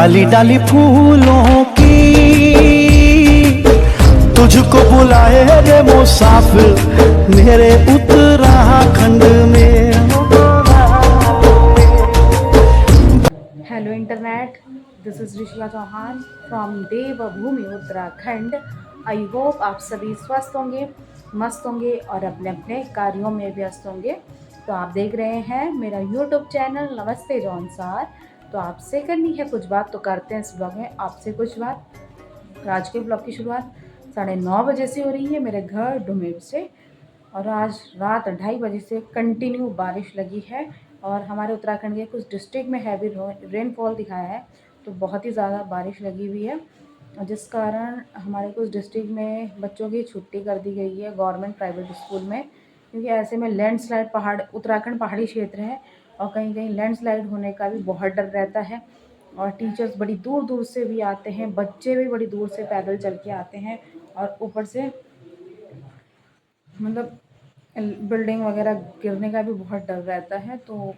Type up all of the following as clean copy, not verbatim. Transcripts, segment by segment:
डाली डाली फूलों की तुझको बुलाए रे मुसाफिर मेरे उत्तराखंड में। Hello internet, this is Rishika Chauhan from Devbhoomi Uttarakhand. I hope आप सभी स्वस्थ होंगे, मस्त होंगे और अपने अपने कार्यों में व्यस्त होंगे। तो आप देख रहे हैं मेरा यूट्यूब चैनल नमस्ते जौनसार। तो आपसे करनी है कुछ बात, तो करते हैं इस ब्लॉग में आपसे कुछ बात। तो आज के ब्लॉग की शुरुआत 9:30 बजे से हो रही है मेरे घर डुमेर से। और आज रात 2:30 बजे से कंटिन्यू बारिश लगी है और हमारे उत्तराखंड के कुछ डिस्ट्रिक्ट में हैवी रेनफॉल दिखाया है। तो बहुत ही ज़्यादा बारिश लगी हुई है, जिस कारण हमारे कुछ डिस्ट्रिक्ट में बच्चों की छुट्टी कर दी गई है गवर्नमेंट प्राइवेट स्कूल में, क्योंकि ऐसे में लैंडस्लाइड, पहाड़ उत्तराखंड पहाड़ी क्षेत्र है और कहीं कहीं लैंडस्लाइड होने का भी बहुत डर रहता है। और टीचर्स बड़ी दूर दूर से भी आते हैं, बच्चे भी बड़ी दूर से पैदल चल के आते हैं और ऊपर से मतलब बिल्डिंग वगैरह गिरने का भी बहुत डर रहता है। तो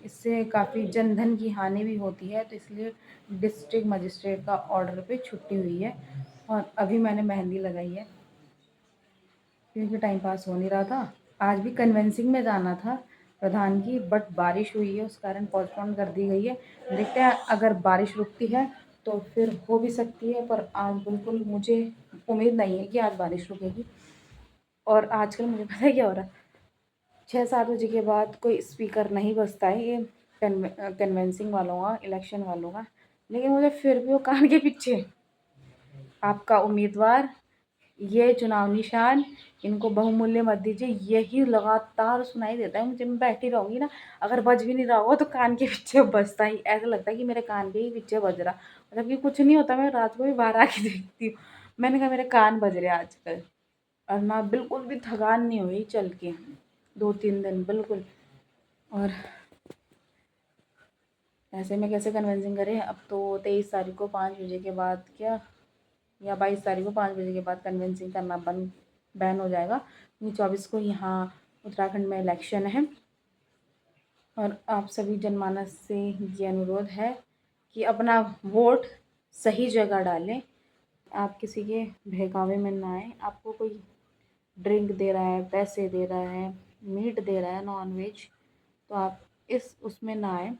इससे काफ़ी जन धन की हानि भी होती है। तो इसलिए डिस्ट्रिक्ट मजिस्ट्रेट का ऑर्डर पे छुट्टी हुई है और अभी मैंने मेहंदी लगाई है क्योंकि टाइम पास हो नहीं रहा था। आज भी कन्वेंसिंग में जाना था प्रधान की, बट बारिश हुई है उस कारण पोस्टपोन कर दी गई है। देखते हैं अगर बारिश रुकती है तो फिर हो भी सकती है, पर आज बिल्कुल मुझे उम्मीद नहीं है कि आज बारिश रुकेगी। और आजकल मुझे पता है क्या हो रहा है, 6-7 बजे के बाद कोई स्पीकर नहीं बजता है ये कन्वेंसिंग वालों का, इलेक्शन वालों का। लेकिन मुझे फिर भी वो कान के पीछे आपका उम्मीदवार, ये चुनाव निशान, इनको बहुमूल्य मत दीजिए, यही लगातार सुनाई देता है मुझे। मैं बैठी रहूँगी ना, अगर बज भी नहीं रहा होगा तो कान के पीछे बजता ही, ऐसा लगता है कि मेरे कान के ही पीछे बज रहा। मतलब कि कुछ नहीं होता, मैं रात को भी बाहर आके देखती हूँ। मैंने कहा मेरे कान बज रहे हैं आजकल। और ना बिल्कुल भी थकान नहीं हुई चल के 2-3 दिन बिल्कुल। और ऐसे में कैसे कन्विंसिंग करें, अब तो 23 तारीख को 5 बजे के बाद क्या, या 22 तारीख को 5 बजे के बाद कन्विंसिंग करना बंद बैन हो जाएगा, क्योंकि 24 को यहाँ उत्तराखंड में इलेक्शन है। और आप सभी जनमानस से ये अनुरोध है कि अपना वोट सही जगह डालें। आप किसी के बहकावे में ना आए। आपको कोई ड्रिंक दे रहा है, पैसे दे रहा है, मीट दे रहा है नॉन वेज, तो आप इस उसमें ना आए।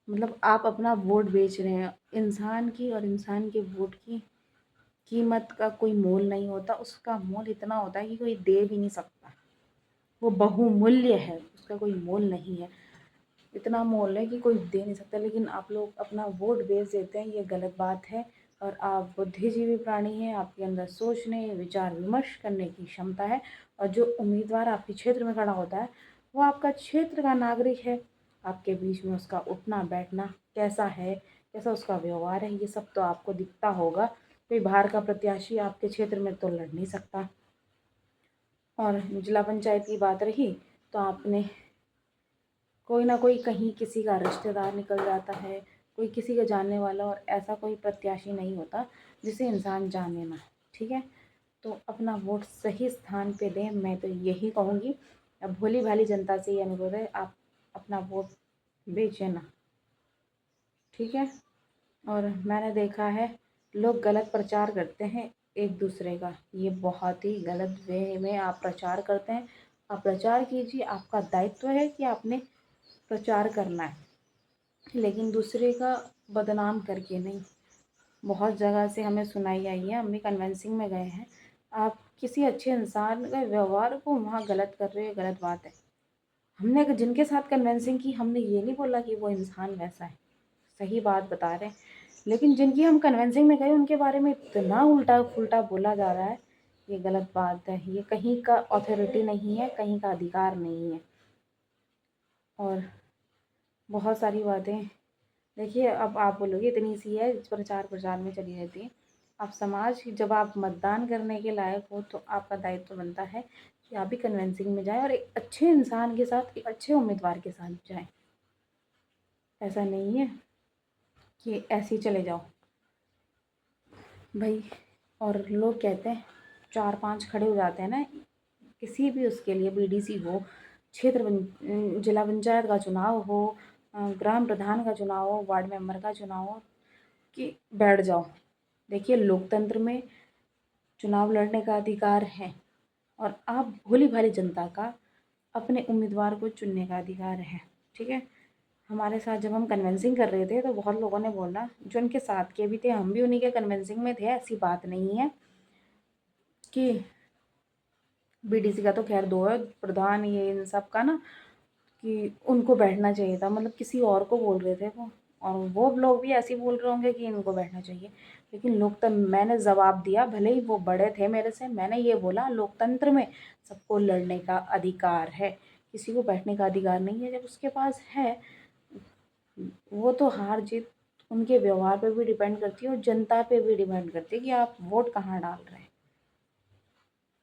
मतलब आप अपना वोट बेच रहे हैं। इंसान की और इंसान के वोट की कीमत का कोई मोल नहीं होता, उसका मोल इतना होता है कि कोई दे भी नहीं सकता। वो बहुमूल्य है, उसका कोई मोल नहीं है। इतना मोल है कि कोई दे नहीं सकता, लेकिन आप लोग अपना वोट बेच देते हैं, ये गलत बात है। और आप बुद्धिजीवी प्राणी हैं, आपके अंदर सोचने, विचार विमर्श करने की क्षमता है। और जो उम्मीदवार आपके क्षेत्र में खड़ा होता है वो आपका क्षेत्र का नागरिक है। आपके बीच में उसका उठना बैठना कैसा है, कैसा उसका व्यवहार है, ये सब तो आपको दिखता होगा। कोई बाहर का प्रत्याशी आपके क्षेत्र में तो लड़ नहीं सकता। और जिला पंचायत की बात रही तो आपने कोई ना कोई कहीं किसी का रिश्तेदार निकल जाता है, कोई किसी का जानने वाला, और ऐसा कोई प्रत्याशी नहीं होता जिसे इंसान जाने ना। ठीक है, तो अपना वोट सही स्थान पे दें, मैं तो यही कहूँगी। अब भोली भाली जनता से ये अनुरोध है, आप अपना वोट बेचें ना। ठीक है। और मैंने देखा है लोग गलत प्रचार करते हैं एक दूसरे का, ये बहुत ही गलत वे में आप प्रचार करते हैं। आप प्रचार कीजिए, आपका दायित्व है कि आपने प्रचार करना है, लेकिन दूसरे का बदनाम करके नहीं। बहुत जगह से हमें सुनाई आई है, हम भी कन्वेंसिंग में गए हैं। आप किसी अच्छे इंसान का व्यवहार को वहाँ गलत कर रहे हो, गलत बात है। हमने जिनके साथ कन्वेंसिंग की, हमने ये नहीं बोला कि वो इंसान वैसा है, सही बात बता रहे हैं। लेकिन जिनकी हम कन्वेंसिंग में गए उनके बारे में इतना उल्टा फुल्टा बोला जा रहा है, ये गलत बात है। ये कहीं का अथॉरिटी नहीं है, कहीं का अधिकार नहीं है। और बहुत सारी बातें देखिए, अब आप बोलोगे इतनी सी है, प्रचार प्रचार में चली रहती है। आप समाज की, जब आप मतदान करने के लायक हो तो आपका दायित्व बनता है कि आप भी कन्वेंसिंग में जाएं और एक अच्छे इंसान के साथ, एक अच्छे उम्मीदवार के साथ जाएं। ऐसा नहीं है कि ऐसे ही चले जाओ भाई। और लोग कहते हैं 4-5 खड़े हो जाते हैं ना किसी भी उसके लिए, बीडीसी हो, जिला पंचायत का चुनाव हो, ग्राम प्रधान का चुनाव हो, वार्ड मेंबर का चुनाव हो, कि बैठ जाओ। देखिए, लोकतंत्र में चुनाव लड़ने का अधिकार है और आप भोली भाली जनता का अपने उम्मीदवार को चुनने का अधिकार है। ठीक है, हमारे साथ जब हम कन्विंसिंग कर रहे थे तो बहुत लोगों ने बोला, जो उनके साथ के भी थे, हम भी उन्हीं के कन्विंसिंग में थे। ऐसी बात नहीं है कि बीडीसी का तो खैर दो है प्रधान, ये इन सब का ना, कि उनको बैठना चाहिए था, मतलब किसी और को बोल रहे थे वो, और वो लोग भी ऐसे ही बोल रहे होंगे कि इनको बैठना चाहिए। लेकिन लोकतंत्र, मैंने जवाब दिया, भले ही वो बड़े थे मेरे से, मैंने ये बोला लोकतंत्र में सबको लड़ने का अधिकार है, किसी को बैठने का अधिकार नहीं है। जब उसके पास है, वो तो हार जीत उनके व्यवहार पे भी डिपेंड करती है और जनता पे भी डिपेंड करती है कि आप वोट कहाँ डाल रहे हैं।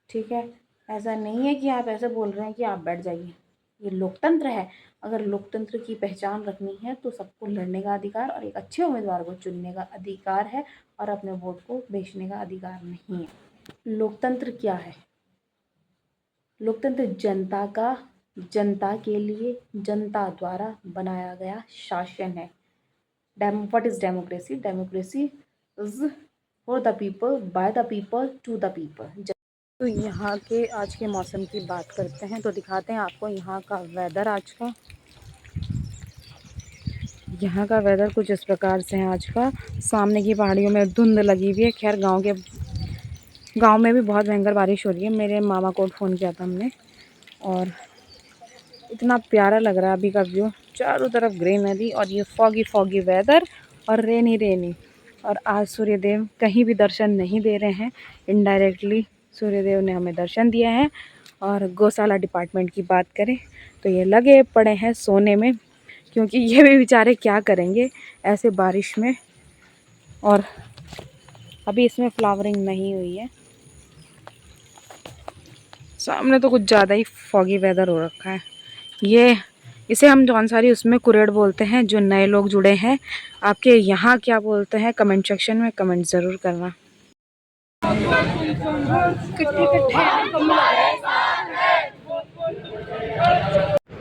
ठीक है, ऐसा नहीं है कि आप ऐसे बोल रहे हैं कि आप बैठ जाइए। ये लोकतंत्र है। अगर लोकतंत्र की पहचान रखनी है तो सबको लड़ने का अधिकार और एक अच्छे उम्मीदवार को चुनने का अधिकार है, और अपने वोट को बेचने का अधिकार नहीं है। लोकतंत्र क्या है? लोकतंत्र जनता का, जनता के लिए, जनता द्वारा बनाया गया शासन है। What is democracy? Democracy is for the people, by the people, to the people. तो यहाँ के आज के मौसम की बात करते हैं, तो दिखाते हैं आपको यहाँ का वेदर आज का। यहाँ का वेदर कुछ इस प्रकार से है आज का। सामने की पहाड़ियों में धुंध लगी हुई है। खैर गांव में भी बहुत भयंकर बारिश हो रही है। मेरे मामा को फ़ोन किया था हमने, और इतना प्यारा लग रहा है अभी का व्यू। चारों तरफ ग्रीनरी और ये फॉगी फॉगी वेदर और रेनी। और आज सूर्यदेव कहीं भी दर्शन नहीं दे रहे हैं, इनडायरेक्टली सूर्यदेव ने हमें दर्शन दिया है। और गौशाला डिपार्टमेंट की बात करें तो ये लगे पड़े हैं सोने में, क्योंकि ये भी बेचारे क्या करेंगे ऐसे बारिश में। और अभी इसमें फ्लावरिंग नहीं हुई है। सामने तो कुछ ज़्यादा ही फॉगी वेदर हो रखा है। ये इसे हम जौनसारी उसमें कुरेड़ बोलते हैं। जो नए लोग जुड़े हैं, आपके यहाँ क्या बोलते हैं कमेंट सेक्शन में कमेंट ज़रूर करना।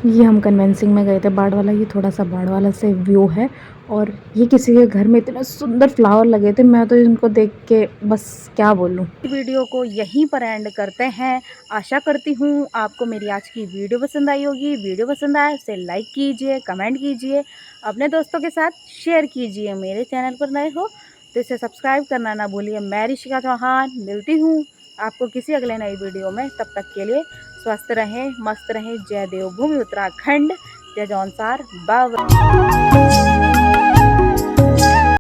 ये हम कन्वेंसिंग में गए थे बाढ़ वाला, ये थोड़ा सा बाढ़ वाला से व्यू है। और ये किसी के घर में इतने सुंदर फ्लावर लगे थे, मैं तो इनको देख के बस क्या बोलूँ। वीडियो को यहीं पर एंड करते हैं। आशा करती हूँ आपको मेरी आज की वीडियो पसंद आई होगी। वीडियो पसंद आए इसे लाइक कीजिए, कमेंट कीजिए, अपने दोस्तों के साथ शेयर कीजिए। मेरे चैनल पर नए हो तो इसे सब्सक्राइब करना ना भूलिए। मैं ऋषिका चौहान मिलती हूँ आपको किसी अगले नई वीडियो में। तब तक के लिए स्वस्थ रहें, मस्त रहें। जय देवभूमि उत्तराखंड, जय जौनसार, बाय।